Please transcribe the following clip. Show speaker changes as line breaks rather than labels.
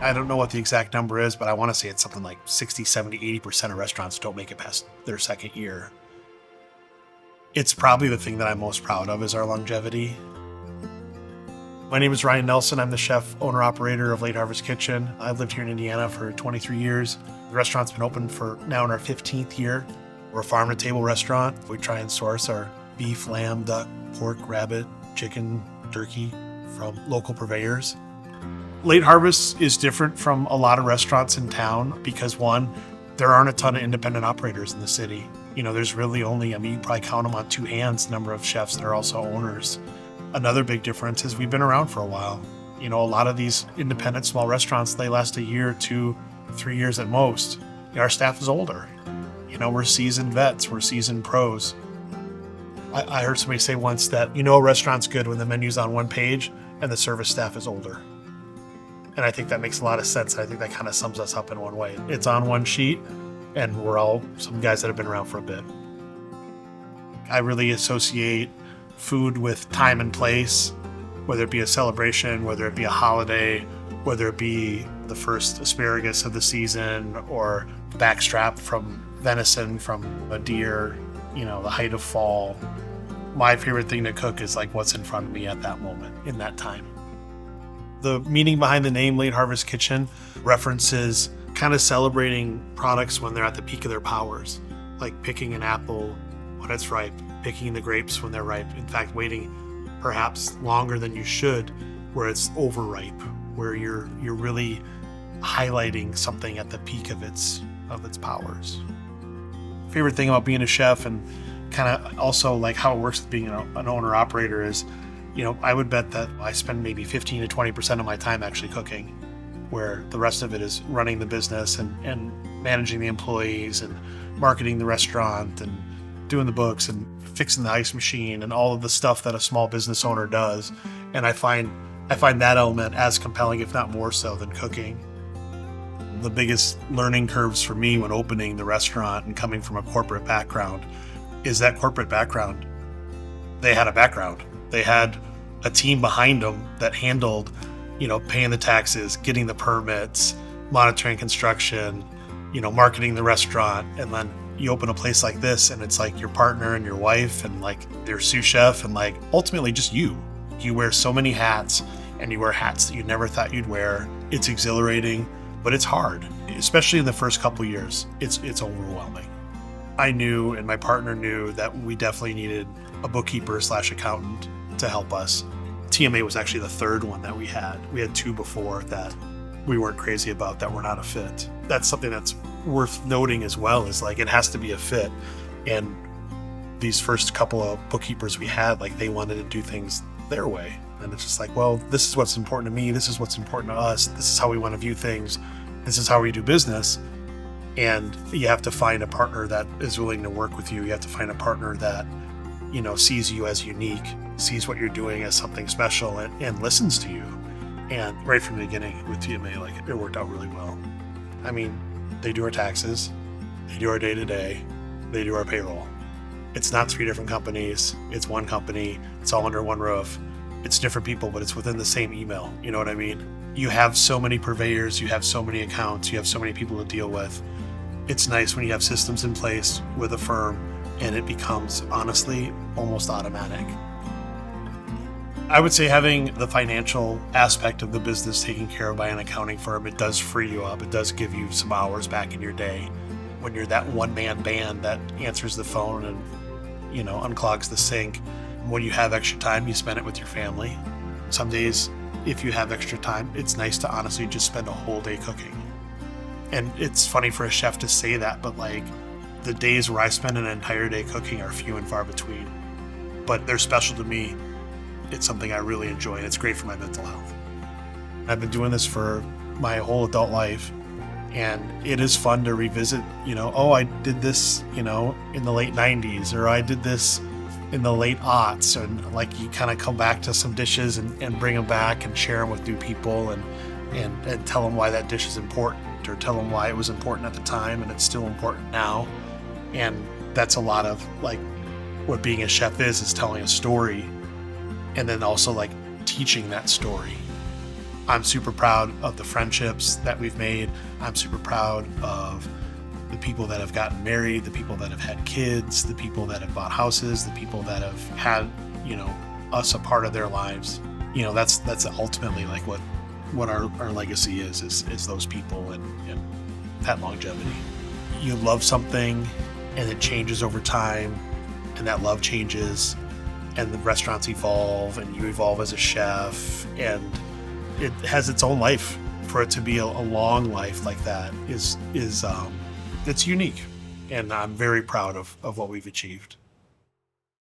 I don't know what the exact number is, but I want to say it's something like 60, 70, 80% of restaurants don't make it past their second year. It's probably the thing that I'm most proud of is our longevity. My name is Ryan Nelson. I'm the chef, owner, operator of Late Harvest Kitchen. I've lived here in Indiana for 23 years. The restaurant's been open for now in our 15th year. We're a farm-to-table restaurant. We try and source our beef, lamb, duck, pork, rabbit, chicken, turkey from local purveyors. Late Harvest is different from a lot of restaurants in town because, one, there aren't a ton of independent operators in the city. There's really only, you probably count them on two hands, the number of chefs that are also owners. Another big difference is we've been around for a while. A lot of these independent small restaurants, they last a year, 2, 3 years at most. Our staff is older. We're seasoned vets, we're seasoned pros. I heard somebody say once that, a restaurant's good when the menu's on one page and the service staff is older. And I think that makes a lot of sense. I think that kind of sums us up in one way. It's on one sheet, and we're all some guys that have been around for a bit. I really associate food with time and place, whether it be a celebration, whether it be a holiday, whether it be the first asparagus of the season or backstrap from venison from a deer, the height of fall. My favorite thing to cook is like what's in front of me at that moment, in that time. The meaning behind the name Late Harvest Kitchen references kind of celebrating products when they're at the peak of their powers, like picking an apple when it's ripe, picking the grapes when they're ripe. In fact, waiting perhaps longer than you should where it's overripe, where you're really highlighting something at the peak of its powers. Favorite thing about being a chef and kind of also like how it works with being an owner operator is, I would bet that I spend maybe 15 to 20% of my time actually cooking, where the rest of it is running the business and managing the employees and marketing the restaurant and doing the books and fixing the ice machine and all of the stuff that a small business owner does. And I find that element as compelling, if not more so, than cooking. The biggest learning curves for me when opening the restaurant and coming from a corporate background is that corporate background. They had a background. They had a team behind them that handled, paying the taxes, getting the permits, monitoring construction, marketing the restaurant. And then you open a place like this and it's like your partner and your wife and like their sous chef and like ultimately just you. You wear so many hats and you wear hats that you never thought you'd wear. It's exhilarating, but it's hard, especially in the first couple years. It's overwhelming. I knew and my partner knew that we definitely needed a bookkeeper / accountant to help us. TMA was actually the third one that we had. We had 2 before that we weren't crazy about that were not a fit. That's something that's worth noting as well, is like it has to be a fit. And these first couple of bookkeepers we had, like they wanted to do things their way. And it's just like, well, this is what's important to me. This is what's important to us. This is how we want to view things. This is how we do business. And you have to find a partner that is willing to work with you. You have to find a partner that, sees you as unique, sees what you're doing as something special and listens to you. And right from the beginning with TMA, like it worked out really well. They do our taxes, they do our day-to-day, they do our payroll. It's not 3 different companies. It's one company. It's all under one roof. It's different people, but it's within the same email. You know what I mean? You have so many purveyors, you have so many accounts, you have so many people to deal with. It's nice when you have systems in place with a firm and it becomes, honestly, almost automatic. I would say having the financial aspect of the business taken care of by an accounting firm, it does free you up. It does give you some hours back in your day when you're that one-man band that answers the phone and, unclogs the sink. When you have extra time, you spend it with your family. Some days, if you have extra time, it's nice to honestly just spend a whole day cooking. And it's funny for a chef to say that, but like the days where I spend an entire day cooking are few and far between. But they're special to me. It's something I really enjoy, and it's great for my mental health. I've been doing this for my whole adult life, and it is fun to revisit, I did this, in the late 90s, or I did this in the late aughts, and like you kind of come back to some dishes and bring them back and share them with new people and tell them why that dish is important, or tell them why it was important at the time and it's still important now. And that's a lot of like what being a chef is telling a story and then also like teaching that story. I'm super proud of the friendships that we've made. I'm super proud of the people that have gotten married, the people that have had kids, the people that have bought houses, the people that have had, us a part of their lives. That's ultimately like what our legacy is those people and that longevity. You love something and it changes over time, and that love changes, and the restaurants evolve, and you evolve as a chef, and it has its own life. For it to be a long life like that is it's unique, and I'm very proud of what we've achieved.